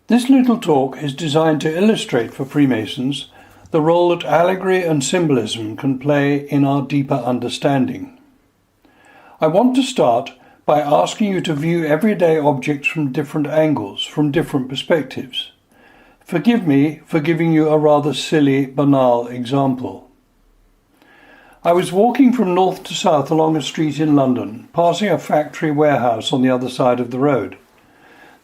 This little talk is designed to illustrate for Freemasons the role that allegory and symbolism can play in our deeper understanding. I want to start by asking you to view everyday objects from different angles, from different perspectives. Forgive me for giving you a rather silly, banal example. I was walking from north to south along a street in London, passing a factory warehouse on the other side of the road.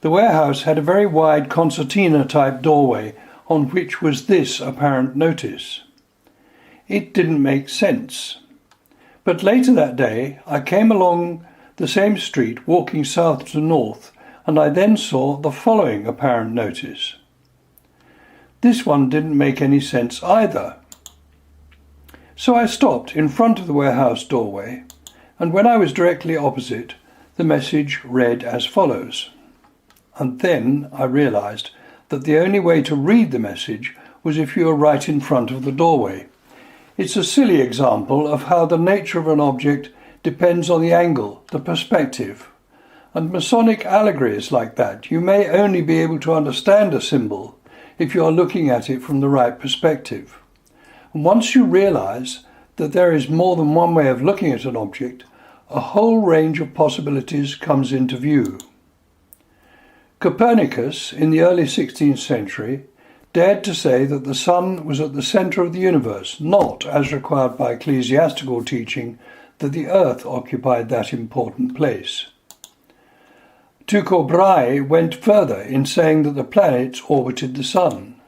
The warehouse had a very wide concertina-type doorway on which was this apparent notice. It didn't make sense. But later that day, I came along the same street, walking south to north, and I then saw the following apparent notice. This one didn't make any sense either. So I stopped in front of the warehouse doorway, and when I was directly opposite, the message read as follows. And then I realized that the only way to read the message was if you were right in front of the doorway. It's a silly example of how the nature of an object depends on the angle, the perspective. And Masonic allegory is like that. You may only be able to understand a symbol if you are looking at it from the right perspective. And once you realize that there is more than one way of looking at an object, a whole range of possibilities comes into view. Copernicus, in the early 16th century, dared to say that the sun was at the centre of the universe, not, as required by ecclesiastical teaching, that the earth occupied that important place. Tycho Brahe went further in saying that the planets orbited the sun.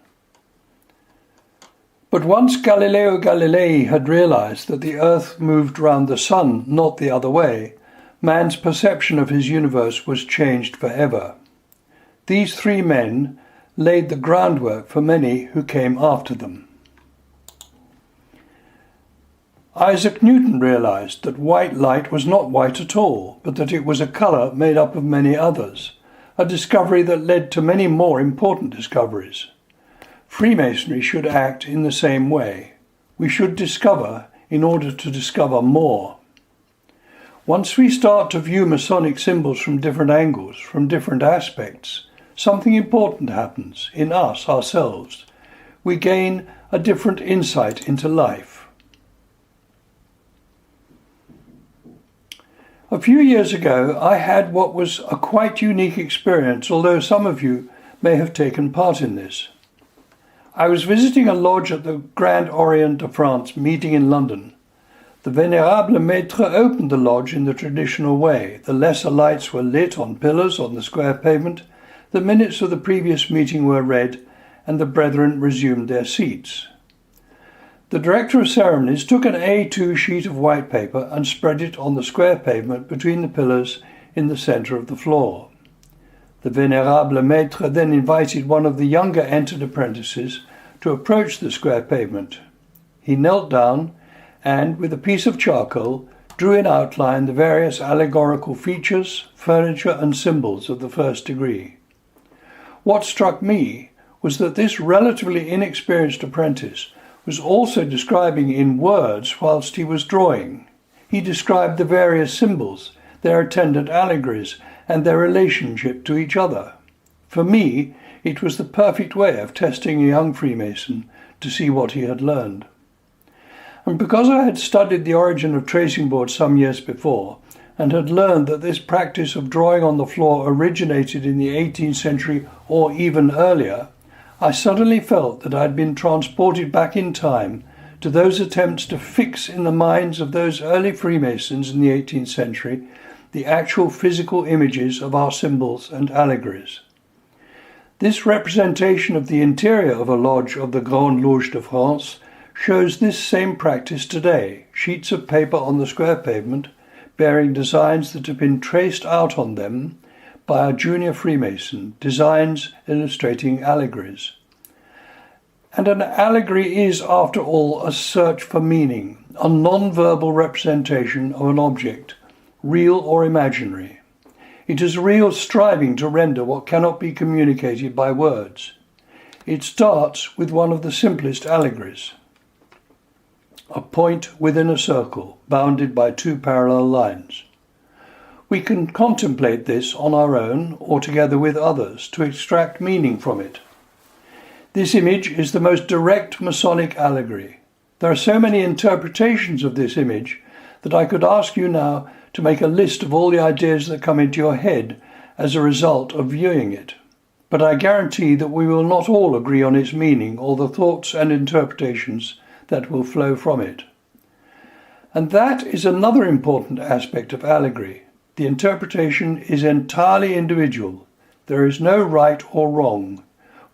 But once Galileo Galilei had realized that the earth moved round the sun, not the other way, man's perception of his universe was changed forever. These three men laid the groundwork for many who came after them. Isaac Newton realized that white light was not white at all, but that it was a colour made up of many others, a discovery that led to many more important discoveries. Freemasonry should act in the same way. We should discover in order to discover more. Once we start to view Masonic symbols from different angles, from different aspects, something important happens in us, ourselves. We gain a different insight into life. A few years ago, I had what was a quite unique experience, although some of you may have taken part in this. I was visiting a lodge at the Grand Orient de France meeting in London. The Venerable Maître opened the lodge in the traditional way. The lesser lights were lit on pillars on the square pavement, the minutes of the previous meeting were read, and the brethren resumed their seats. The Director of Ceremonies took an A2 sheet of white paper and spread it on the square pavement between the pillars in the centre of the floor. The Venerable Maître then invited one of the younger entered apprentices to approach the square pavement. He knelt down and, with a piece of charcoal, drew in outline the various allegorical features, furniture and symbols of the first degree. What struck me was that this relatively inexperienced apprentice was also describing in words whilst he was drawing. He described the various symbols, their attendant allegories, and their relationship to each other. For me, it was the perfect way of testing a young Freemason to see what he had learned. And because I had studied the origin of tracing boards some years before, and had learned that this practice of drawing on the floor originated in the 18th century or even earlier, I suddenly felt that I had been transported back in time to those attempts to fix in the minds of those early Freemasons in the 18th century the actual physical images of our symbols and allegories. This representation of the interior of a lodge of the Grande Loge de France shows this same practice today, sheets of paper on the square pavement bearing designs that have been traced out on them by a junior Freemason, designs illustrating allegories. And an allegory is, after all, a search for meaning, a non-verbal representation of an object, real or imaginary. It is a real striving to render what cannot be communicated by words. It starts with one of the simplest allegories. A point within a circle, bounded by two parallel lines. We can contemplate this on our own or together with others to extract meaning from it. This image is the most direct Masonic allegory. There are so many interpretations of this image that I could ask you now to make a list of all the ideas that come into your head as a result of viewing it. But I guarantee that we will not all agree on its meaning or the thoughts and interpretations that will flow from it. And that is another important aspect of allegory. The interpretation is entirely individual. There is no right or wrong.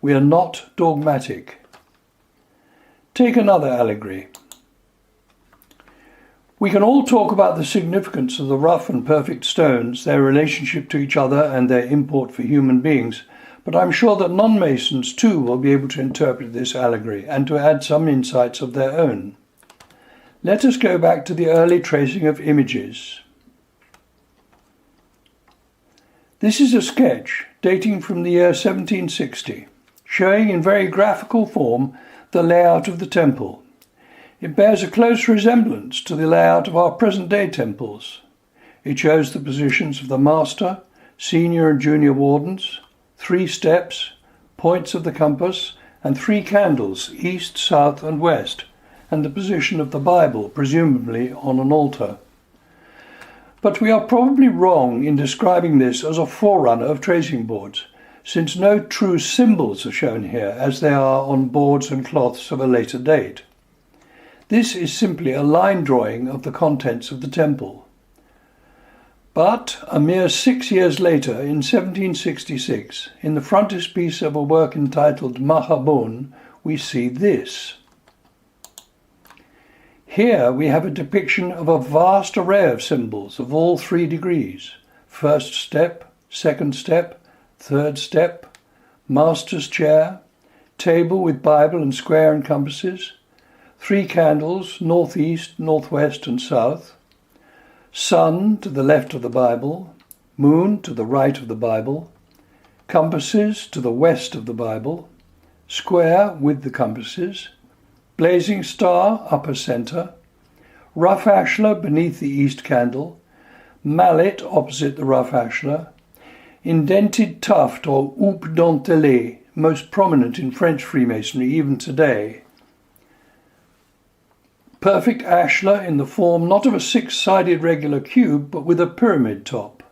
We are not dogmatic. Take another allegory. We can all talk about the significance of the rough and perfect stones, their relationship to each other and their import for human beings, but I'm sure that non-Masons too will be able to interpret this allegory and to add some insights of their own. Let us go back to the early tracing of images. This is a sketch dating from the year 1760, showing in very graphical form the layout of the temple. It bears a close resemblance to the layout of our present-day temples. It shows the positions of the master, senior and junior wardens, 3 steps, points of the compass, and 3 candles, east, south, and west, and the position of the Bible, presumably on an altar. But we are probably wrong in describing this as a forerunner of tracing boards, since no true symbols are shown here as they are on boards and cloths of a later date. This is simply a line drawing of the contents of the temple. But a mere 6 years later, in 1766, in the frontispiece of a work entitled Mahabon, we see this. Here we have a depiction of a vast array of symbols of all 3 degrees: first step, second step, third step, master's chair, table with Bible and square and compasses, 3 candles, northeast, northwest and south, sun to the left of the Bible, moon to the right of the Bible, compasses to the west of the Bible, square with the compasses, blazing star upper centre, rough ashlar beneath the east candle, mallet opposite the rough ashlar, indented tuft or houppe dentelée, most prominent in French Freemasonry even today, perfect ashlar in the form not of a 6-sided regular cube but with a pyramid top,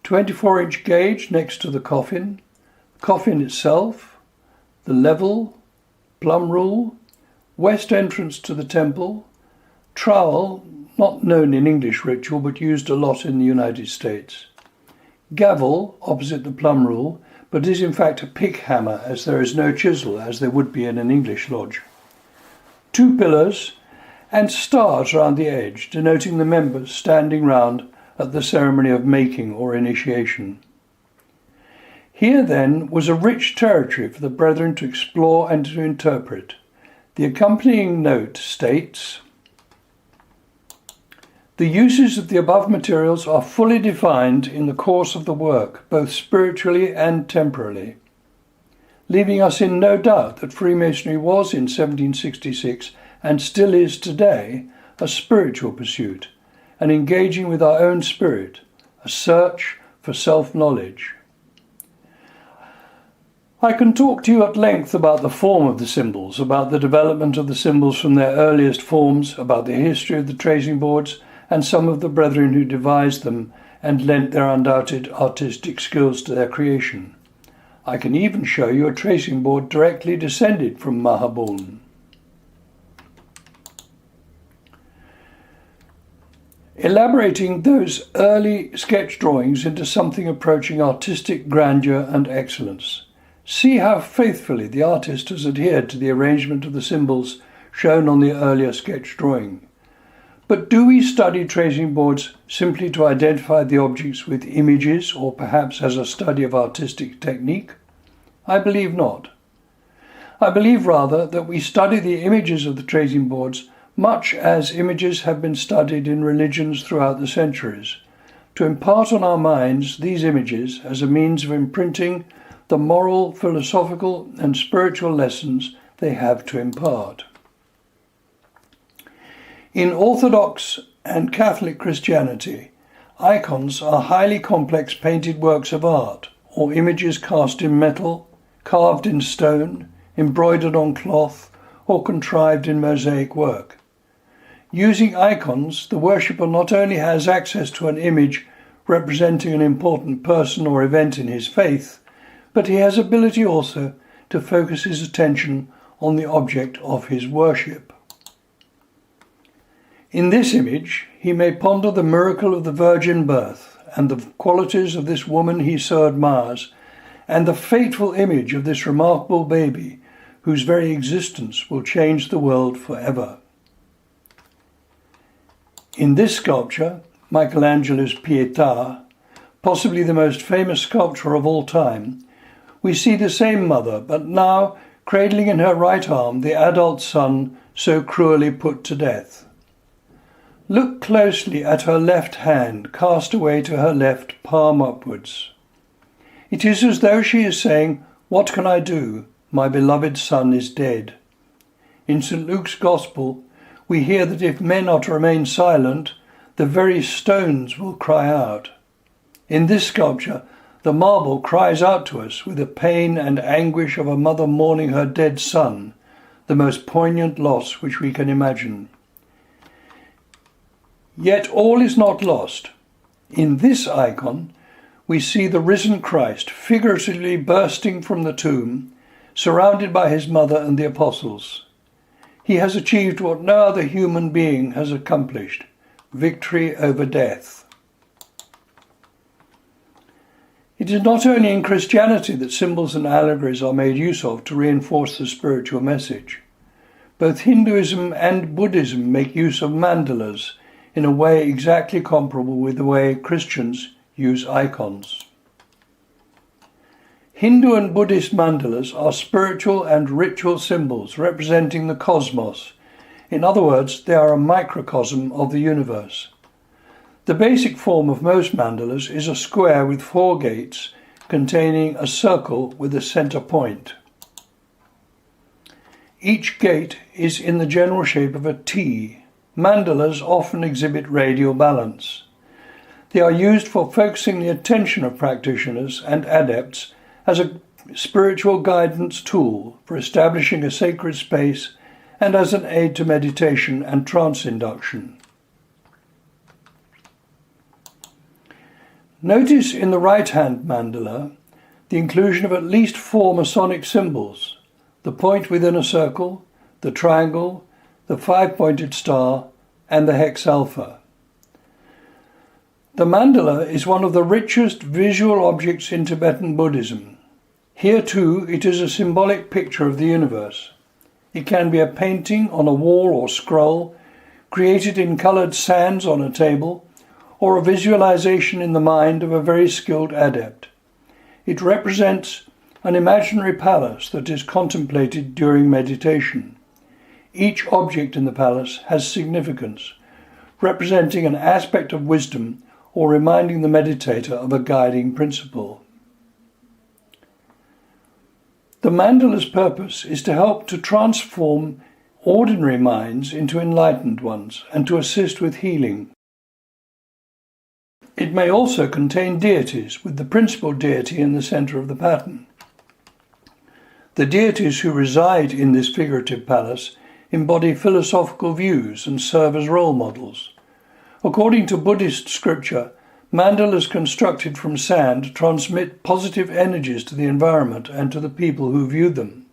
24-inch gauge next to the coffin itself, the level, plumb rule, west entrance to the temple, trowel, not known in English ritual but used a lot in the United States, gavel opposite the plumb rule but is in fact a pick hammer as there is no chisel as there would be in an English lodge, 2 pillars, and stars round the edge, denoting the members standing round at the ceremony of making or initiation. Here, then, was a rich territory for the brethren to explore and to interpret. The accompanying note states, "The uses of the above materials are fully defined in the course of the work, both spiritually and temporally, leaving us in no doubt that Freemasonry was in 1766 and still is today, a spiritual pursuit, and engaging with our own spirit, a search for self-knowledge." I can talk to you at length about the form of the symbols, about the development of the symbols from their earliest forms, about the history of the tracing boards, and some of the brethren who devised them and lent their undoubted artistic skills to their creation. I can even show you a tracing board directly descended from Mahabon. Elaborating those early sketch drawings into something approaching artistic grandeur and excellence. See how faithfully the artist has adhered to the arrangement of the symbols shown on the earlier sketch drawing. But do we study tracing boards simply to identify the objects with images or perhaps as a study of artistic technique? I believe not. I believe rather that we study the images of the tracing boards much as images have been studied in religions throughout the centuries, to impart on our minds these images as a means of imprinting the moral, philosophical and spiritual lessons they have to impart. In Orthodox and Catholic Christianity, Icons are highly complex painted works of art, or images cast in metal, carved in stone, embroidered on cloth, or contrived in mosaic work. Using icons, the worshipper not only has access to an image representing an important person or event in his faith, but he has ability also to focus his attention on the object of his worship. In this image, he may ponder the miracle of the virgin birth and the qualities of this woman he so admires, and the fateful image of this remarkable baby whose very existence will change the world forever. In this sculpture, Michelangelo's Pietà, possibly the most famous sculpture of all time, we see the same mother, but now cradling in her right arm the adult son so cruelly put to death. Look closely at her left hand cast away to her left, palm upwards. It is as though she is saying, "What can I do? My beloved son is dead." In St. Luke's Gospel, we hear that if men are to remain silent, the very stones will cry out. In this sculpture, the marble cries out to us with the pain and anguish of a mother mourning her dead son, the most poignant loss which we can imagine. Yet all is not lost. In this icon, we see the risen Christ figuratively bursting from the tomb, surrounded by his mother and the apostles. He has achieved what no other human being has accomplished: victory over death. It is not only in Christianity that symbols and allegories are made use of to reinforce the spiritual message. Both Hinduism and Buddhism make use of mandalas in a way exactly comparable with the way Christians use icons. Hindu and Buddhist mandalas are spiritual and ritual symbols representing the cosmos. In other words, they are a microcosm of the universe. The basic form of most mandalas is a square with 4 gates containing a circle with a center point. Each gate is in the general shape of a T. Mandalas often exhibit radial balance. They are used for focusing the attention of practitioners and adepts as a spiritual guidance tool for establishing a sacred space and as an aid to meditation and trance induction. Notice in the right-hand mandala the inclusion of at least 4 Masonic symbols: the point within a circle, the triangle, the 5-pointed star, and the hex alpha. The mandala is one of the richest visual objects in Tibetan Buddhism. Here too it is a symbolic picture of the universe. It can be a painting on a wall or scroll, created in coloured sands on a table, or a visualization in the mind of a very skilled adept. It represents an imaginary palace that is contemplated during meditation. Each object in the palace has significance, representing an aspect of wisdom or reminding the meditator of a guiding principle. The mandala's purpose is to help to transform ordinary minds into enlightened ones and to assist with healing. It may also contain deities, with the principal deity in the centre of the pattern. The deities who reside in this figurative palace embody philosophical views and serve as role models. According to Buddhist scripture, mandalas constructed from sand transmit positive energies to the environment and to the people who view them.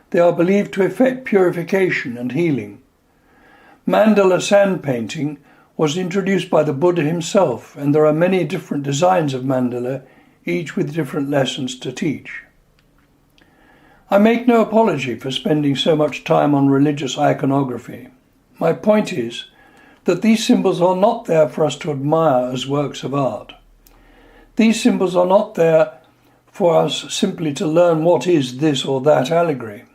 They are believed to effect purification and healing. Mandala sand painting was introduced by the Buddha himself, and there are many different designs of mandala, each with different lessons to teach. I make no apology for spending so much time on religious iconography. My point is that these symbols are not there for us to admire as works of art. These symbols are not there for us simply to learn what is this or that allegory.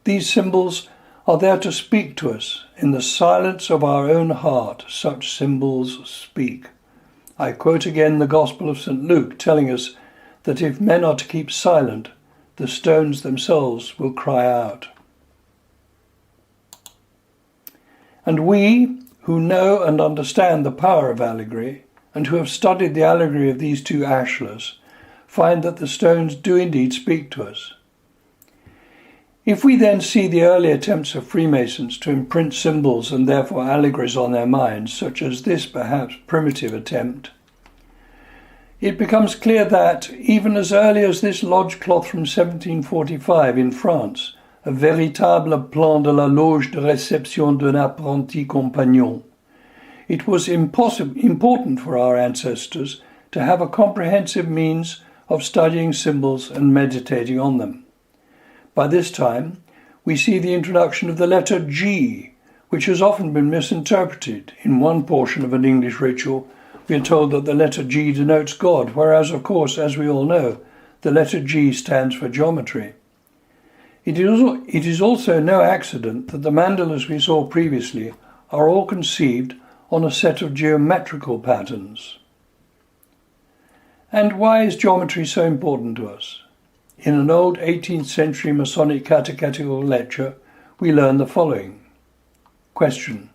These symbols are there to speak to us. In the silence of our own heart, such symbols speak. I quote again the Gospel of St. Luke, telling us that if men are to keep silent, the stones themselves will cry out. And we, who know and understand the power of allegory, and who have studied the allegory of these two ashlars find that the stones do indeed speak to us. If we then see the early attempts of Freemasons to imprint symbols and therefore allegories on their minds, such as this perhaps primitive attempt, it becomes clear that, even as early as this lodge cloth from 1745 in France, a véritable plan de la loge de réception d'un apprenti compagnon, it was important for our ancestors to have a comprehensive means of studying symbols and meditating on them. By this time, we see the introduction of the letter G, which has often been misinterpreted. In one portion of an English ritual, we are told that the letter G denotes God, whereas, of course, as we all know, the letter G stands for geometry. It is also no accident that the mandalas we saw previously are all conceived on a set of geometrical patterns. And why is geometry so important to us? In an old 18th century Masonic catechetical lecture, we learn the following. Question: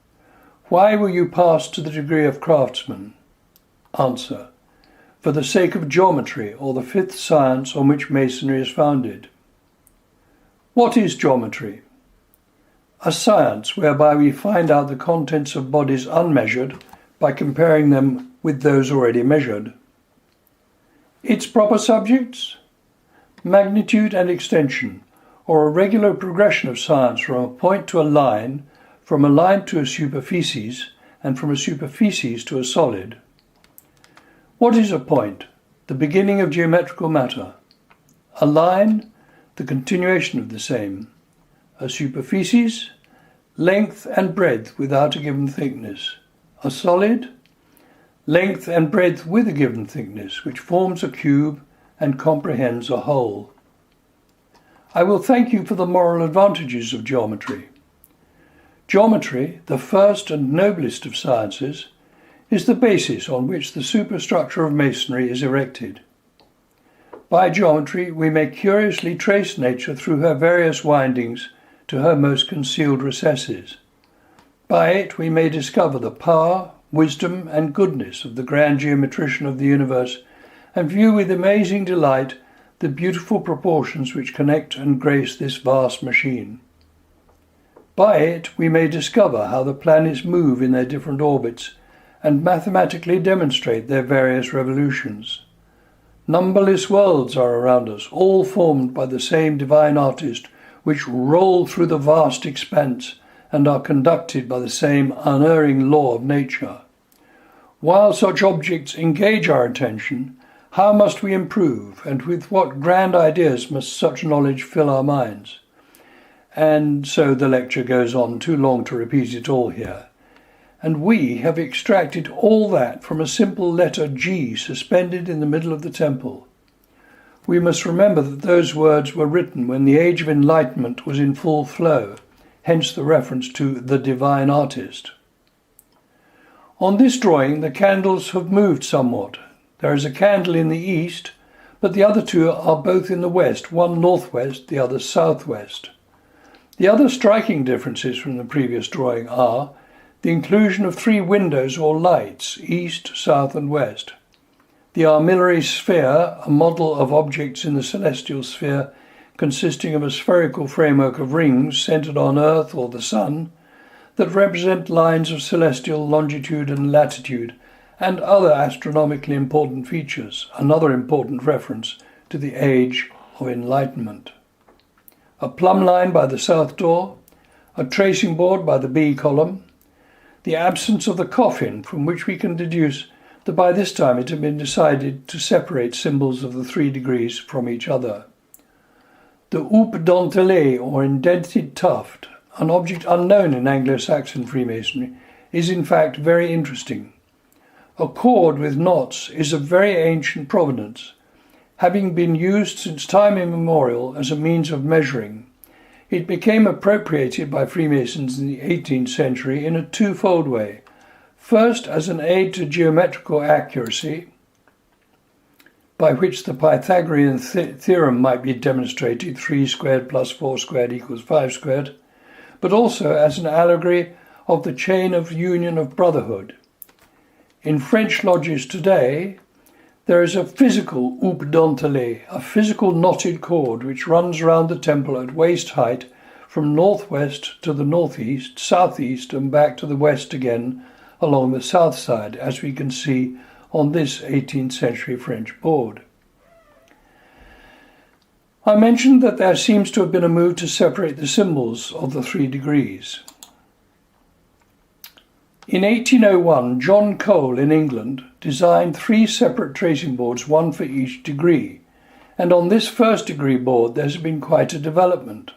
why were you passed to the degree of craftsman? Answer: for the sake of geometry, or the fifth science on which Masonry is founded. What is geometry? A science whereby we find out the contents of bodies unmeasured by comparing them with those already measured. Its proper subjects? Magnitude and extension, or a regular progression of science from a point to a line, from a line to a superficies, and from a superficies to a solid. What is a point? The beginning of geometrical matter. A line? The continuation of the same. A superficies? Length and breadth without a given thickness. A solid? Length and breadth with a given thickness, which forms a cube and comprehends a whole. I will thank you for the moral advantages of geometry. Geometry, the first and noblest of sciences, is the basis on which the superstructure of Masonry is erected. By geometry we may curiously trace nature through her various windings to her most concealed recesses. By it we may discover the power, wisdom, and goodness of the grand geometrician of the universe, and view with amazing delight the beautiful proportions which connect and grace this vast machine. By it we may discover how the planets move in their different orbits, and mathematically demonstrate their various revolutions. Numberless worlds are around us, all formed by the same divine artist, which roll through the vast expanse and are conducted by the same unerring law of nature. While such objects engage our attention, how must we improve, and with what grand ideas must such knowledge fill our minds? And so the lecture goes on, too long to repeat it all here. And we have extracted all that from a simple letter G suspended in the middle of the temple. We must remember that those words were written when the age of enlightenment was in full flow, hence the reference to the divine artist. On this drawing the candles have moved somewhat. There is a candle in the east, but the other two are both in the west, one northwest, the other southwest. The other striking differences from the previous drawing are the inclusion of 3 windows or lights, east, south and west. The armillary sphere, a model of objects in the celestial sphere consisting of a spherical framework of rings centered on Earth or the Sun, that represent lines of celestial longitude and latitude, and other astronomically important features, another important reference to the age of enlightenment. A plumb line by the south door, a tracing board by the B column, the absence of the coffin, from which we can deduce that by this time it had been decided to separate symbols of the 3 degrees from each other. The houppe dentelée, or indented tuft, an object unknown in Anglo-Saxon Freemasonry, is in fact very interesting. A cord with knots is of very ancient provenance, having been used since time immemorial as a means of measuring. It became appropriated by Freemasons in the 18th century in a twofold way. First, as an aid to geometrical accuracy, by which the Pythagorean theorem might be demonstrated, 3 squared plus 4 squared equals 5 squared, but also as an allegory of the chain of union of brotherhood. In French lodges today, there is a physical houppe dentelée, a physical knotted cord which runs around the temple at waist height from northwest to the northeast, southeast and back to the west again along the south side, as we can see on this 18th century French board. I mentioned that there seems to have been a move to separate the symbols of the 3 degrees. In 1801, John Cole in England designed 3 separate tracing boards, one for each degree, and on this 1st degree board there's been quite a development.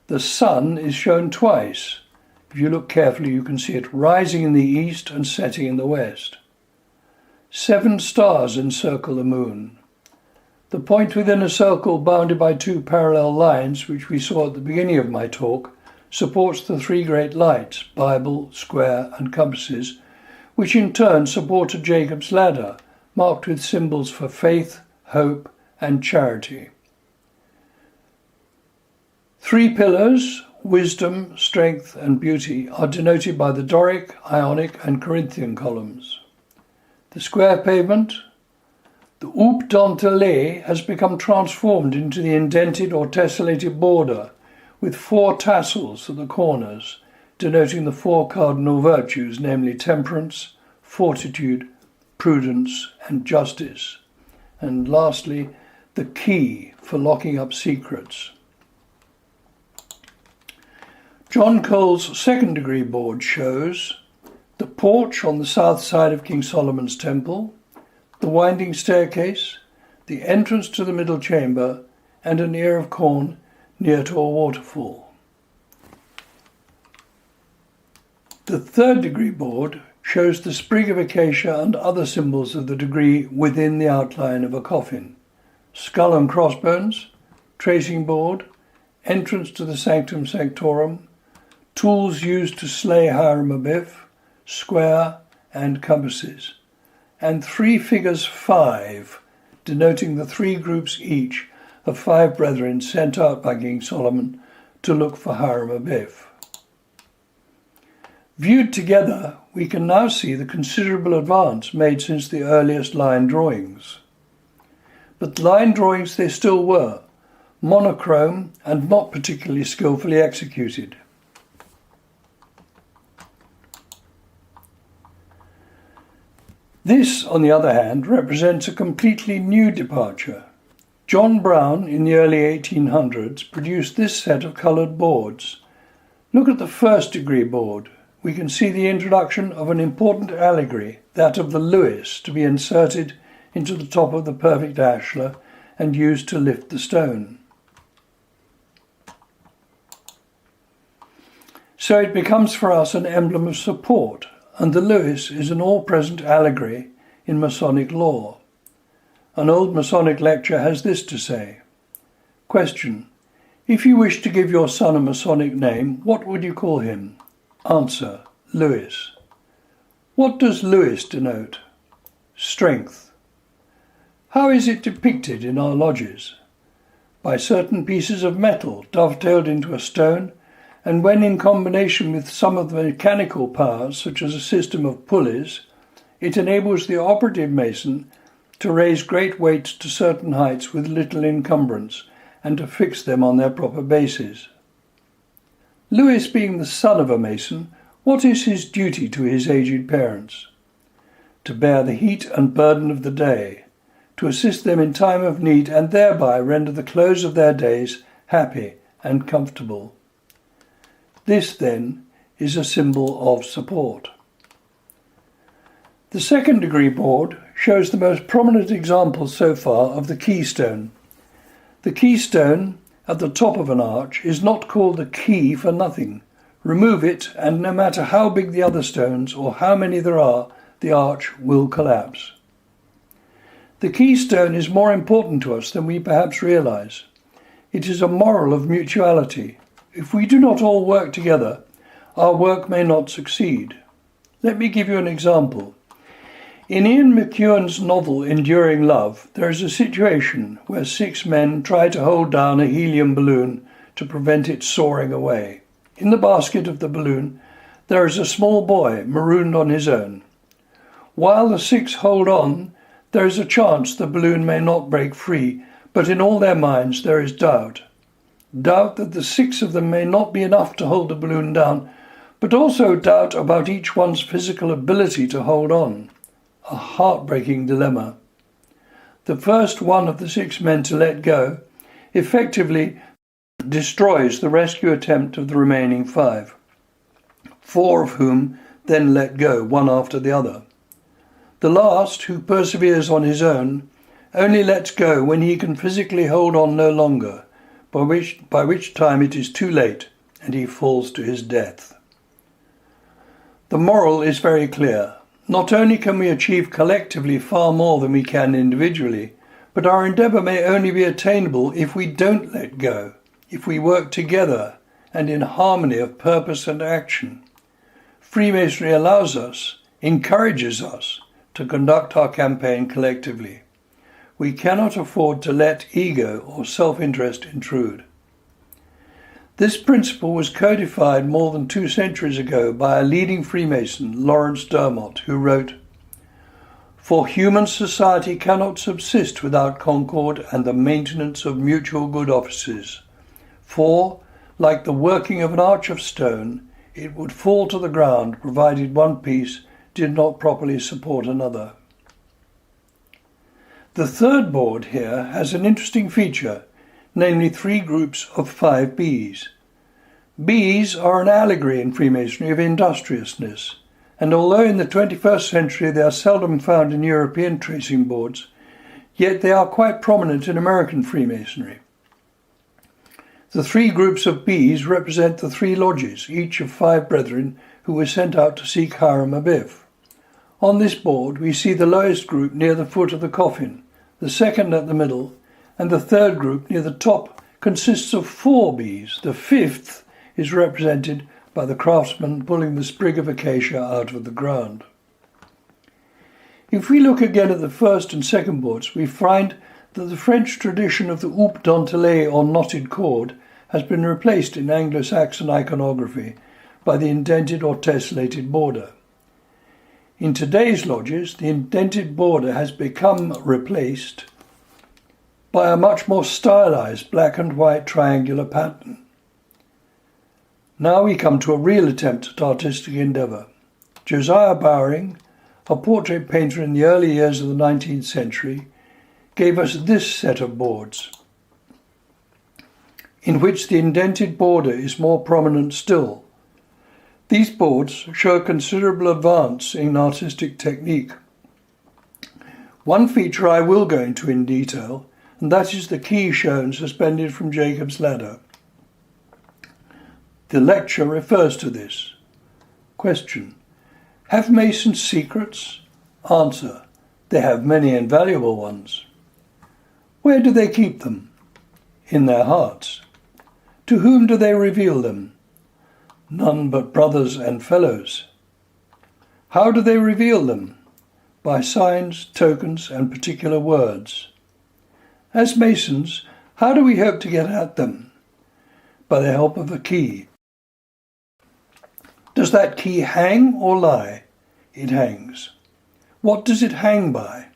The sun is shown twice. If you look carefully, you can see it rising in the east and setting in the west. 7 stars encircle the moon. The point within a circle bounded by 2 parallel lines, which we saw at the beginning of my talk, supports the 3 great lights, Bible, square and compasses, which in turn support a Jacob's ladder, marked with symbols for faith, hope and charity. 3 pillars, wisdom, strength and beauty, are denoted by the Doric, Ionic and Corinthian columns. The square pavement, the houppe dentelée, has become transformed into the indented or tessellated border with 4 tassels at the corners, denoting the 4 cardinal virtues, namely temperance, fortitude, prudence and justice. And lastly, the key for locking up secrets. John Cole's 2nd degree board shows the porch on the south side of King Solomon's temple, the winding staircase, the entrance to the middle chamber, and an ear of corn near to a waterfall. The 3rd degree board shows the sprig of acacia and other symbols of the degree within the outline of a coffin, skull and crossbones, tracing board, entrance to the sanctum sanctorum, tools used to slay Hiram Abiff, square and compasses, and 3 figures 5, denoting the 3 groups each of 5 brethren sent out by King Solomon to look for Hiram Abiff. Viewed together, we can now see the considerable advance made since the earliest line drawings. But line drawings they still were, monochrome and not particularly skillfully executed. This, on the other hand, represents a completely new departure. John Brown, in the early 1800s, produced this set of coloured boards. Look at the 1st degree board. We can see the introduction of an important allegory, that of the Lewis, to be inserted into the top of the perfect ashlar and used to lift the stone. So it becomes for us an emblem of support, and the Lewis is an all-present allegory in Masonic law. An old Masonic lecture has this to say. Question: if you wish to give your son a Masonic name, what would you call him? Answer: Lewis. What does Lewis denote? Strength. How is it depicted in our lodges? By certain pieces of metal dovetailed into a stone, and when in combination with some of the mechanical powers, such as a system of pulleys, it enables the operative mason to raise great weights to certain heights with little encumbrance, and to fix them on their proper bases. Lewis, being the son of a mason, what is his duty to his aged parents? To bear the heat and burden of the day, to assist them in time of need, and thereby render the close of their days happy and comfortable. This, then, is a symbol of support. The 2nd degree board shows the most prominent example so far of the keystone. The keystone at the top of an arch is not called a key for nothing. Remove it, and no matter how big the other stones or how many there are, the arch will collapse. The keystone is more important to us than we perhaps realize. It is a moral of mutuality. If we do not all work together, our work may not succeed. Let me give you an example. In Ian McEwan's novel Enduring Love, there is a situation where 6 men try to hold down a helium balloon to prevent it soaring away. In the basket of the balloon, there is a small boy marooned on his own. While the 6 hold on, there is a chance the balloon may not break free, but in all their minds there is doubt. Doubt that the 6 of them may not be enough to hold the balloon down, but also doubt about each one's physical ability to hold on. A heartbreaking dilemma. The first one of the 6 men to let go effectively destroys the rescue attempt of the remaining 5, 4 of whom then let go, one after the other. The last, who perseveres on his own, only lets go when he can physically hold on no longer, by which time it is too late and he falls to his death. The moral is very clear. Not only can we achieve collectively far more than we can individually, but our endeavour may only be attainable if we don't let go, if we work together and in harmony of purpose and action. Freemasonry allows us, encourages us, to conduct our campaign collectively. We cannot afford to let ego or self-interest intrude. This principle was codified more than 2 centuries ago by a leading Freemason, Lawrence Dermott, who wrote, "For human society cannot subsist without concord and the maintenance of mutual good offices. For, like the working of an arch of stone, it would fall to the ground provided one piece did not properly support another." The third board here has an interesting feature, namely 3 groups of 5 bees. Bees are an allegory in Freemasonry of industriousness, and although in the 21st century they are seldom found in European tracing boards, yet they are quite prominent in American Freemasonry. The 3 groups of bees represent the 3 lodges, each of 5 brethren who were sent out to seek Hiram Abiff. On this board we see the lowest group near the foot of the coffin, the second at the middle, and the third group near the top consists of 4 bees. The 5th is represented by the craftsman pulling the sprig of acacia out of the ground. If we look again at the first and second boards, we find that the French tradition of the houppe dentelée or knotted cord has been replaced in Anglo-Saxon iconography by the indented or tessellated border. In today's lodges, the indented border has become replaced by a much more stylized black and white triangular pattern. Now we come to a real attempt at artistic endeavour. Josiah Bowring, a portrait painter in the early years of the 19th century, gave us this set of boards, in which the indented border is more prominent still. These boards show a considerable advance in artistic technique. One feature I will go into in detail, and that is the key shown suspended from Jacob's ladder. The lecture refers to this. Question: have Masons secrets? Answer: they have many invaluable ones. Where do they keep them? In their hearts. To whom do they reveal them? None but brothers and fellows. How do they reveal them? By signs, tokens, and particular words. As Masons, how do we hope to get at them? By the help of a key. Does that key hang or lie? It hangs. What does it hang by?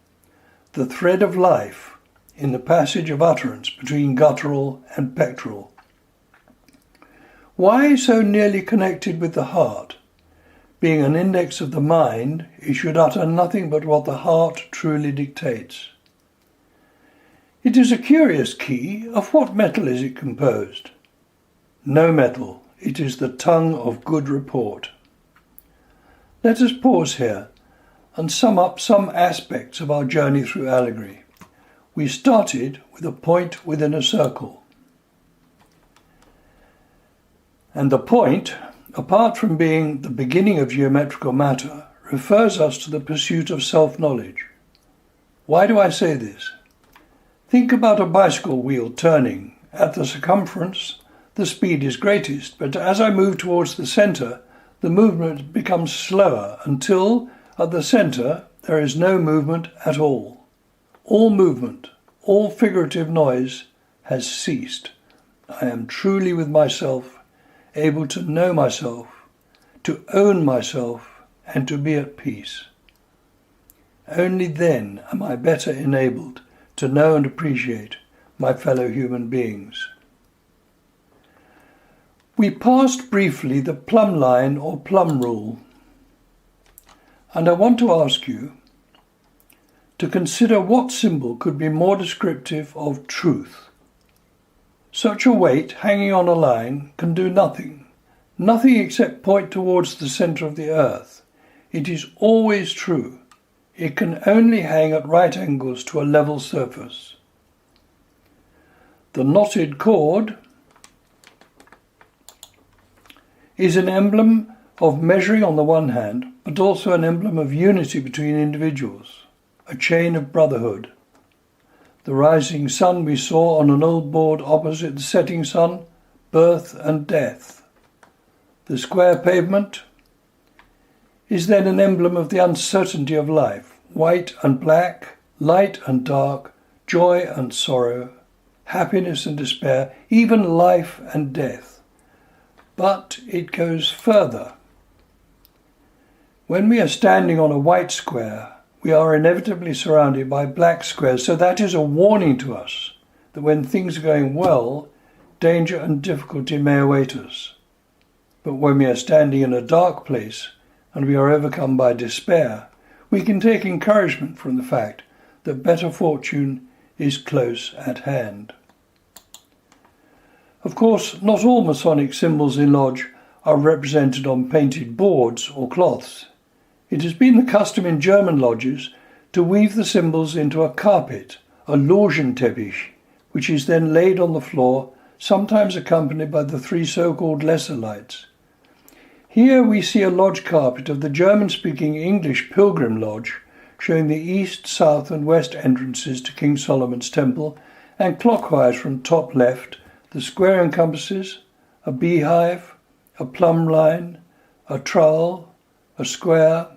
The thread of life in the passage of utterance between guttural and pectoral. Why so nearly connected with the heart? Being an index of the mind, it should utter nothing but what the heart truly dictates. It is a curious key. Of what metal is it composed? No metal. It is the tongue of good report. Let us pause here and sum up some aspects of our journey through Allegory. We started with a point within a circle. And the point, apart from being the beginning of geometrical matter, refers us to the pursuit of self-knowledge. Why do I say this? Think about a bicycle wheel turning. At the circumference, the speed is greatest, but as I move towards the centre, the movement becomes slower until, at the centre, there is no movement at all. All movement, all figurative noise has ceased. I am truly with myself, able to know myself, to own myself, and to be at peace. Only then am I better enabled to know and appreciate my fellow human beings. We passed briefly the plumb line or plumb rule, and I want to ask you to consider what symbol could be more descriptive of truth. Such a weight hanging on a line can do nothing except point towards the centre of the earth. It is always true. It can only hang at right angles to a level surface. The knotted cord is an emblem of measuring on the one hand, but also an emblem of unity between individuals, a chain of brotherhood. The rising sun we saw on an old board opposite the setting sun, birth and death. The square pavement is then an emblem of the uncertainty of life, white and black, light and dark, joy and sorrow, happiness and despair, even life and death. But it goes further. When we are standing on a white square, we are inevitably surrounded by black squares, so that is a warning to us that when things are going well, danger and difficulty may await us. But when we are standing in a dark place and we are overcome by despair, we can take encouragement from the fact that better fortune is close at hand. Of course, not all Masonic symbols in Lodge are represented on painted boards or cloths. It has been the custom in German lodges to weave the symbols into a carpet, a Logenteppich, which is then laid on the floor, sometimes accompanied by the three so-called lesser lights. Here we see a lodge carpet of the German-speaking English Pilgrim Lodge, showing the east, south and west entrances to King Solomon's Temple, and clockwise from top left, the square encompasses a beehive, a plumb line, a trowel, a square,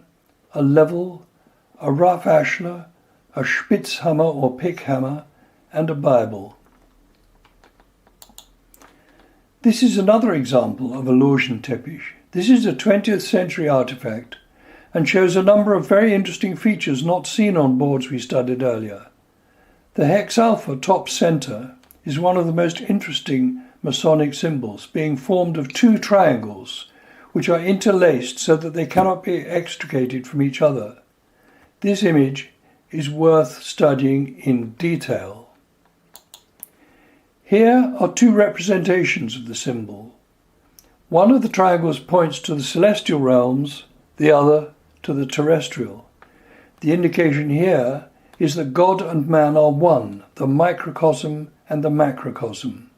a level, a rough ashlar, a spitzhammer or pick hammer, and a Bible. This is another example of a Logenteppich. This is a 20th century artifact and shows a number of very interesting features not seen on boards we studied earlier. The hex alpha top centre is one of the most interesting Masonic symbols, being formed of two triangles which are interlaced so that they cannot be extricated from each other. This image is worth studying in detail. Here are two representations of the symbol. One of the triangles points to the celestial realms, the other to the terrestrial. The indication here is that God and man are one, the microcosm and the macrocosm.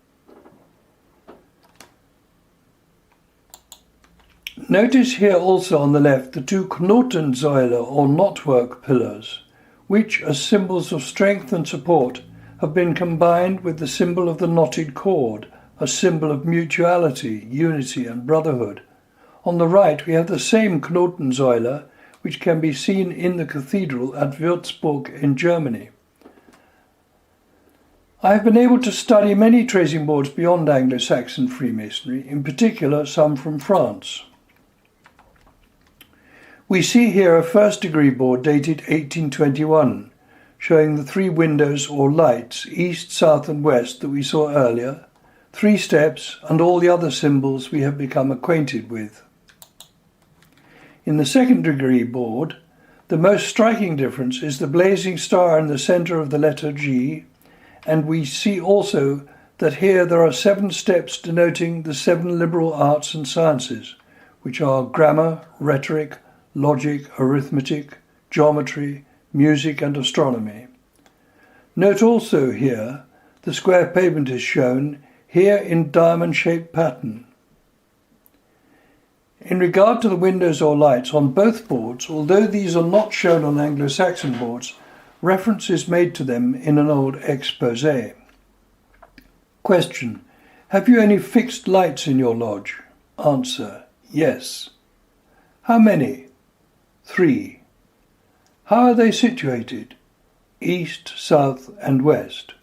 Notice here also on the left the two Knotensäule or knotwork pillars, which as symbols of strength and support have been combined with the symbol of the knotted cord, a symbol of mutuality, unity and brotherhood. On the right we have the same Knotensäule, which can be seen in the cathedral at Würzburg in Germany. I have been able to study many tracing boards beyond Anglo-Saxon Freemasonry, in particular some from France. We see here a first-degree board dated 1821, showing the three windows or lights, east, south and west, that we saw earlier, 3 steps, and all the other symbols we have become acquainted with. In the second-degree board, the most striking difference is the blazing star in the centre of the letter G, and we see also that here there are 7 steps denoting the 7 liberal arts and sciences, which are grammar, rhetoric, logic, arithmetic, geometry, music and astronomy. Note also here the square pavement is shown, here in diamond-shaped pattern. In regard to the windows or lights on both boards, although these are not shown on Anglo-Saxon boards, reference is made to them in an old exposé. Question: have you any fixed lights in your lodge? Answer: yes. How many? 3. How are they situated? East, south and west.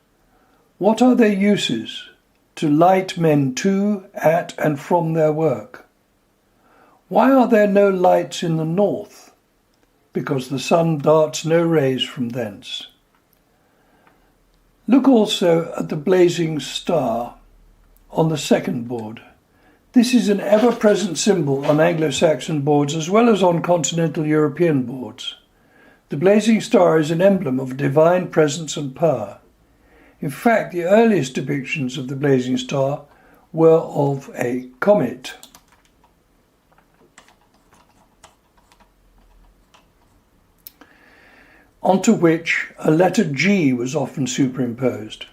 What are their uses? To light men to, at and from their work. Why are there no lights in the north? because the sun darts no rays from thence. Look also at the blazing star on the second board. This is an ever-present symbol on Anglo-Saxon boards as well as on continental European boards. The blazing star is an emblem of divine presence and power. In fact, the earliest depictions of the blazing star were of a comet. Onto which a letter G was often superimposed.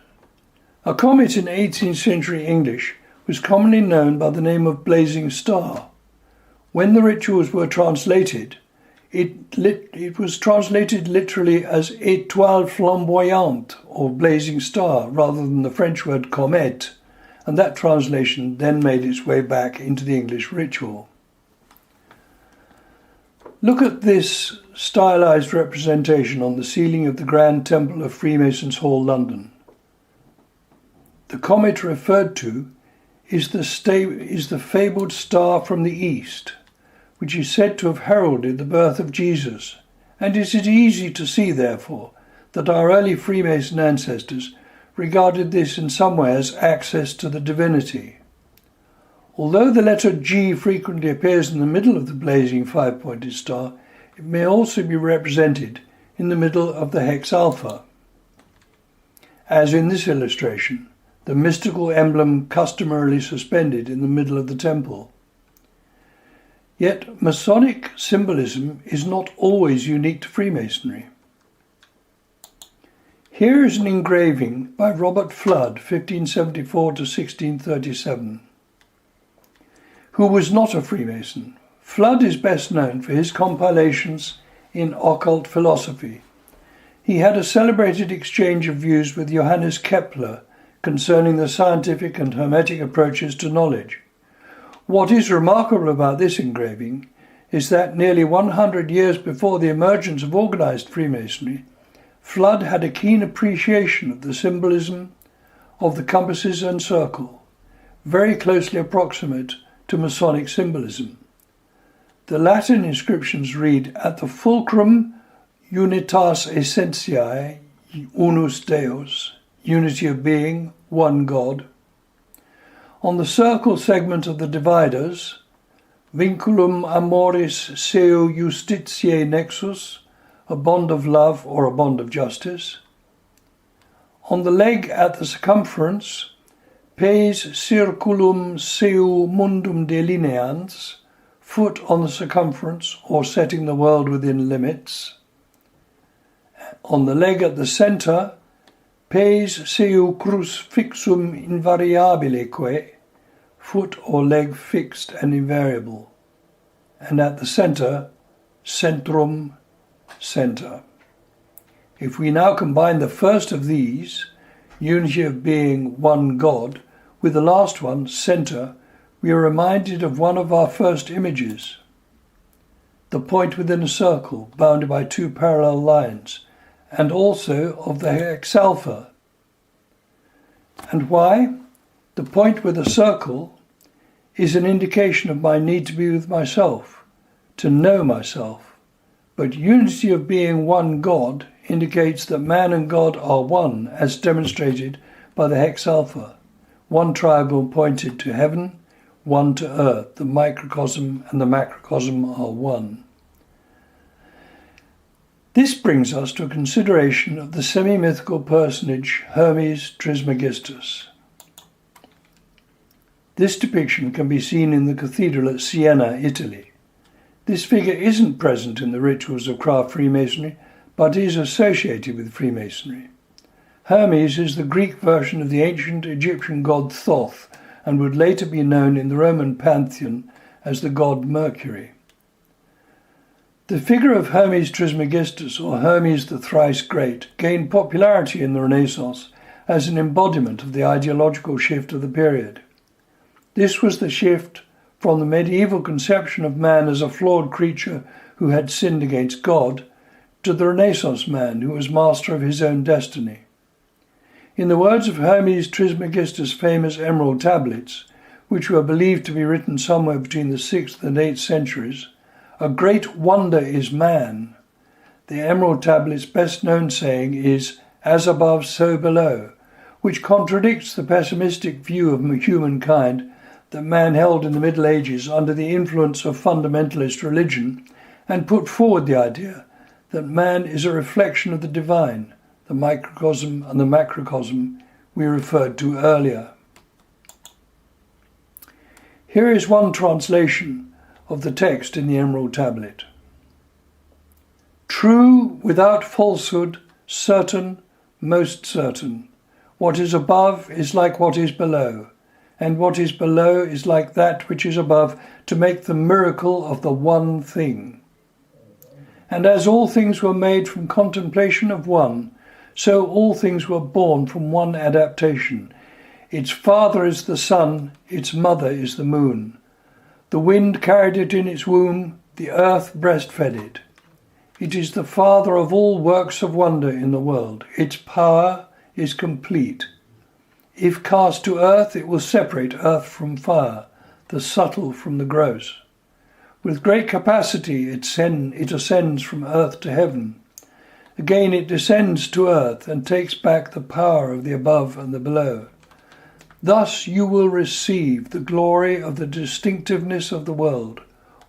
A comet in 18th century English was commonly known by the name of blazing star. When the rituals were translated, it was translated literally as étoile flamboyante, or blazing star, rather than the French word comète, and that translation then made its way back into the English ritual. Look at this stylized representation on the ceiling of the Grand Temple of Freemasons Hall, London. The comet referred to is the fabled star from the east, which is said to have heralded the birth of Jesus, and it is easy to see, therefore, that our early Freemason ancestors regarded this in some way as access to the divinity. Although the letter G frequently appears in the middle of the blazing five-pointed star, it may also be represented in the middle of the hex alpha. As in this illustration, the mystical emblem customarily suspended in the middle of the temple. Yet Masonic symbolism is not always unique to Freemasonry. Here is an engraving by Robert Flood, 1574 to 1637. Who was not a Freemason. Flood is best known for his compilations in occult philosophy. He had a celebrated exchange of views with Johannes Kepler concerning the scientific and hermetic approaches to knowledge. What is remarkable about this engraving is that nearly 100 years before the emergence of organized Freemasonry, Flood had a keen appreciation of the symbolism of the compasses and circle, very closely approximate to Masonic symbolism. The Latin inscriptions read, "At the fulcrum unitas essentiae, unus Deus," unity of being, one God. On the circle segment of the dividers, vinculum amoris seu justitiae nexus, a bond of love or a bond of justice. On the leg at the circumference, pes circulum seu mundum delineans, foot on the circumference or setting the world within limits. On the leg at the centre, pes seu crucifixum invariabileque, foot or leg fixed and invariable. And at the centre, centrum, centre. If we now combine the first of these, unity of being, one God, with the last one, centre, we are reminded of one of our first images, the point within a circle bounded by two parallel lines, and also of the hex alpha. And why? The point with a circle is an indication of my need to be with myself, to know myself. But unity of being one God indicates that man and God are one, as demonstrated by the hex alpha. One triangle pointed to heaven, one to earth. The microcosm and the macrocosm are one. This brings us to a consideration of the semi-mythical personage Hermes Trismegistus. This depiction can be seen in the cathedral at Siena, Italy. This figure isn't present in the rituals of craft Freemasonry, but is associated with Freemasonry. Hermes is the Greek version of the ancient Egyptian god Thoth, and would later be known in the Roman pantheon as the god Mercury. The figure of Hermes Trismegistus, or Hermes the Thrice Great, gained popularity in the Renaissance as an embodiment of the ideological shift of the period. This was the shift from the medieval conception of man as a flawed creature who had sinned against God, to the Renaissance man who was master of his own destiny. In the words of Hermes Trismegistus' famous emerald tablets, which were believed to be written somewhere between the 6th and 8th centuries, "A great wonder is man, The Emerald Tablet's best-known saying is, "As above, so below," which contradicts the pessimistic view of humankind that man held in the Middle Ages under the influence of fundamentalist religion, and put forward the idea that man is a reflection of the divine, the microcosm and the macrocosm we referred to earlier. Here is one translation of the text in the Emerald Tablet. True, without falsehood, certain, most certain. What is above is like what is below, and what is below is like that which is above, to make the miracle of the one thing. And as all things were made from contemplation of one, so all things were born from one adaptation. Its father is the sun, its mother is the moon. The wind carried it in its womb, the earth breastfed it. It is the father of all works of wonder in the world. Its power is complete. If cast to earth, it will separate earth from fire, the subtle from the gross. With great capacity it ascends from earth to heaven. Again it descends to earth and takes back the power of the above and the below. Thus you will receive the glory of the distinctiveness of the world.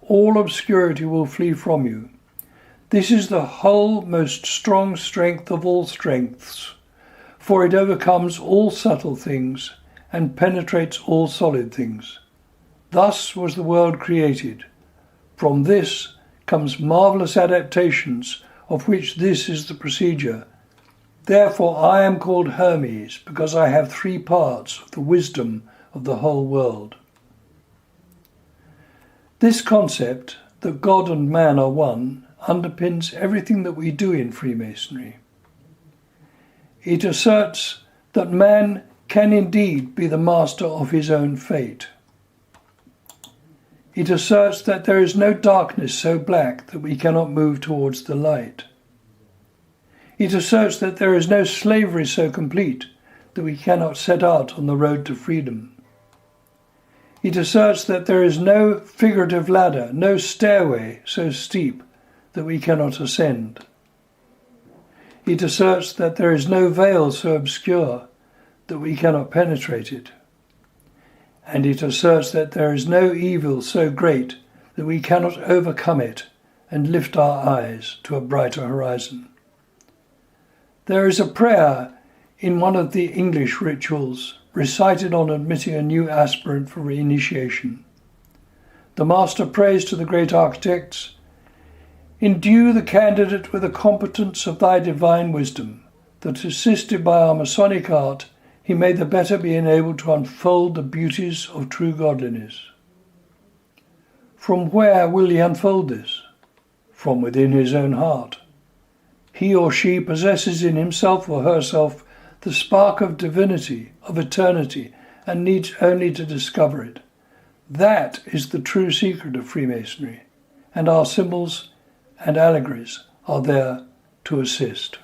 All obscurity will flee from you. This is the whole most strong strength of all strengths, for it overcomes all subtle things and penetrates all solid things. Thus was the world created. From this comes marvellous adaptations, of which this is the procedure. Therefore I am called Hermes, because I have 3 parts of the wisdom of the whole world. This concept, that God and man are one, underpins everything that we do in Freemasonry. It asserts that man can indeed be the master of his own fate. It asserts that there is no darkness so black that we cannot move towards the light. It asserts that there is no slavery so complete that we cannot set out on the road to freedom. It asserts that there is no figurative ladder, no stairway so steep that we cannot ascend. It asserts that there is no veil so obscure that we cannot penetrate it. And it asserts that there is no evil so great that we cannot overcome it and lift our eyes to a brighter horizon. There is a prayer in one of the English rituals recited on admitting a new aspirant for initiation. The Master prays to the great architects, "Endue the candidate with the competence of thy divine wisdom, that assisted by our Masonic art, he may the better be enabled to unfold the beauties of true godliness." From where will he unfold this? From within his own heart. He or she possesses in himself or herself the spark of divinity, of eternity, and needs only to discover it. That is the true secret of Freemasonry, and our symbols and allegories are there to assist.